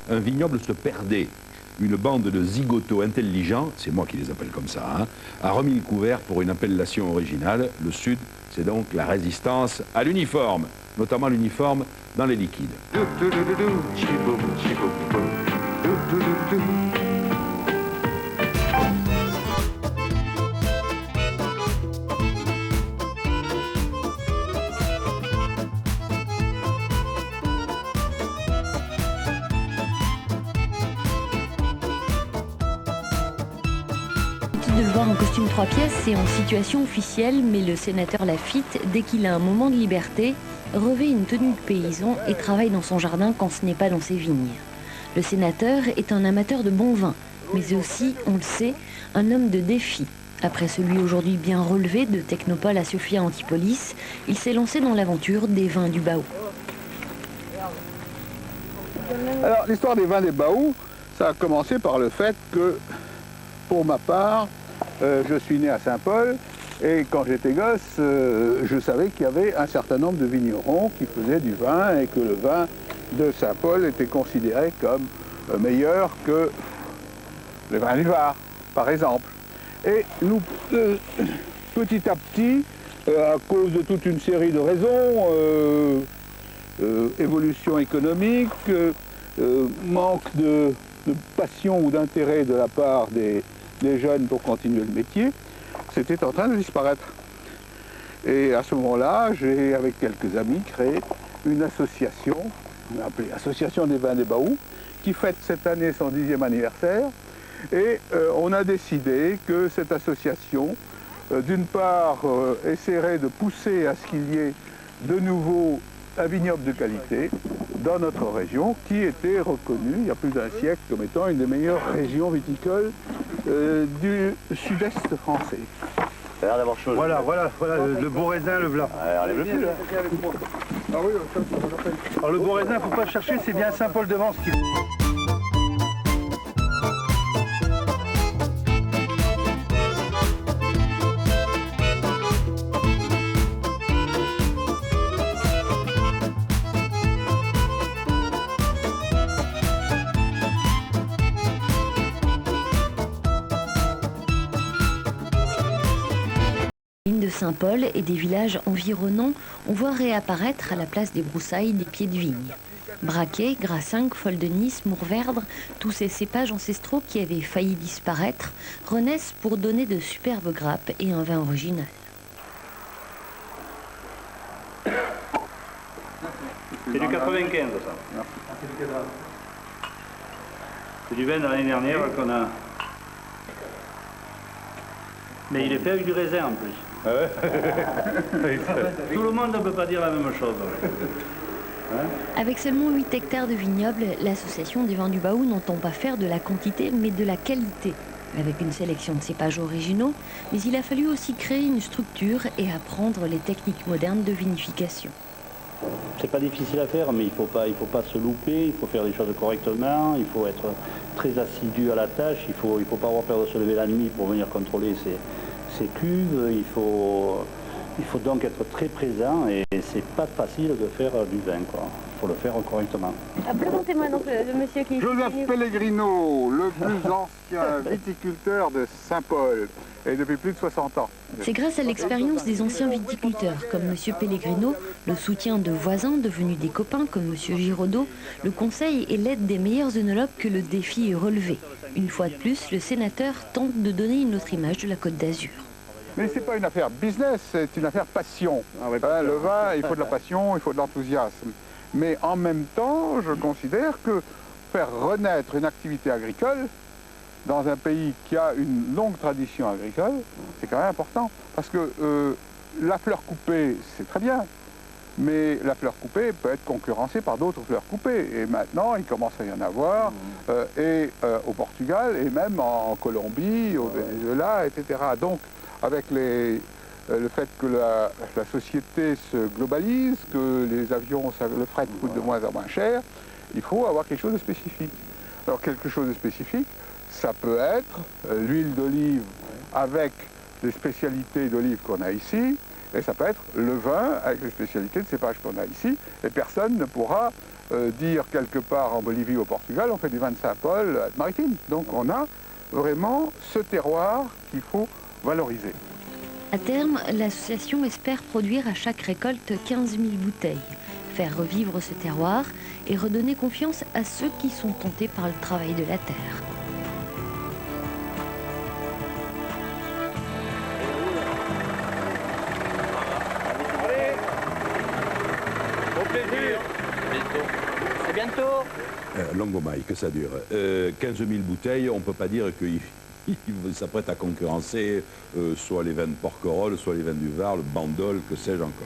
un vignoble se perdait. Une bande de zigotos intelligents, c'est moi qui les appelle comme ça, hein, a remis le couvert pour une appellation originale. Le Sud, c'est donc la résistance à l'uniforme, notamment l'uniforme dans les liquides. De le voir en costume 3 pièces et en situation officielle, mais le sénateur Laffitte, dès qu'il a un moment de liberté, revêt une tenue de paysan et travaille dans son jardin quand ce n'est pas dans ses vignes. Le sénateur est un amateur de bon vin, mais aussi, on le sait, un homme de défi. Après celui aujourd'hui bien relevé de Technopole à Sophia Antipolis, il s'est lancé dans l'aventure des vins du Baou. Alors l'histoire des vins des Baou, ça a commencé par le fait que, pour ma part, je suis né à Saint-Paul et quand j'étais gosse, je savais qu'il y avait un certain nombre de vignerons qui faisaient du vin et que le vin de Saint-Paul était considéré comme meilleur que le vin du Var, par exemple. Et nous, petit à petit, à cause de toute une série de raisons, évolution économique, manque de passion ou d'intérêt de la part des jeunes pour continuer le métier, c'était en train de disparaître. Et à ce moment-là, j'ai, avec quelques amis, créé une association, on a appelé Association des vins des Baou, qui fête cette année son 10e anniversaire. Et on a décidé que cette association, d'une part, essaierait de pousser à ce qu'il y ait de nouveau un vignoble de qualité dans notre région, qui était reconnue il y a plus d'un siècle comme étant une des meilleures régions viticoles du sud-est français. Ça a l'air d'avoir changé. Voilà, le beau raisin, le blanc. Enlève le plus, là. Alors le beau raisin, il ne faut pas chercher, c'est bien Saint-Paul-de-Vence qui... De Saint-Paul et des villages environnants, on voit réapparaître à la place des broussailles des pieds de vigne. Braquet, Grassinck, Foldenis, Mourvèdre, tous ces cépages ancestraux qui avaient failli disparaître, renaissent pour donner de superbes grappes et un vin original. C'est du 95 ça. C'est du vin de l'année dernière qu'on a... Mais il est fait avec du raisin en plus. Tout le monde ne peut pas dire la même chose. Avec seulement 8 hectares de vignobles, l'association des vins du Baou n'entend pas faire de la quantité mais de la qualité. Avec une sélection de cépages originaux, mais il a fallu aussi créer une structure et apprendre les techniques modernes de vinification. C'est pas difficile à faire, mais il faut pas se louper, il faut faire les choses correctement, il faut être très assidu à la tâche, il faut pas avoir peur de se lever la nuit pour venir contrôler ses cuves, il faut donc être très présent et c'est pas facile de faire du vin, quoi. Il faut le faire correctement. Présentez-moi donc le monsieur qui... Joseph Pellegrino, le plus ancien viticulteur de Saint-Paul, et depuis plus de 60 ans. C'est grâce à l'expérience des anciens viticulteurs, comme M. Pellegrino, le soutien de voisins devenus des copains, comme M. Giraudot, le conseil et l'aide des meilleurs œnologues que le défi est relevé. Une fois de plus, le sénateur tente de donner une autre image de la Côte d'Azur. Mais ce n'est pas une affaire business, c'est une affaire passion. Le vin, il faut de la passion, il faut de l'enthousiasme. Mais en même temps, je considère que faire renaître une activité agricole dans un pays qui a une longue tradition agricole, c'est quand même important. Parce que la fleur coupée, c'est très bien, mais la fleur coupée peut être concurrencée par d'autres fleurs coupées. Et maintenant, il commence à y en avoir, au Portugal, et même en Colombie, au Venezuela, etc. Donc, avec le fait que la société se globalise, que les avions, le fret coûte de moins en moins cher, il faut avoir quelque chose de spécifique. Alors, quelque chose de spécifique, ça peut être l'huile d'olive avec les spécialités d'olive qu'on a ici, et ça peut être le vin avec les spécialités de cépage qu'on a ici, et personne ne pourra dire quelque part en Bolivie ou au Portugal, on fait du vin de Saint-Paul maritime. Donc on a vraiment ce terroir qu'il faut valoriser. À terme, l'association espère produire à chaque récolte 15 000 bouteilles, faire revivre ce terroir et redonner confiance à ceux qui sont tentés par le travail de la terre. Au plaisir. À bientôt. Longomaille, que ça dure. 15 000 bouteilles, on ne peut pas dire qu'il s'apprête à concurrencer soit les vins de Porquerolles, soit les vins du Var, le Bandol, que sais-je encore.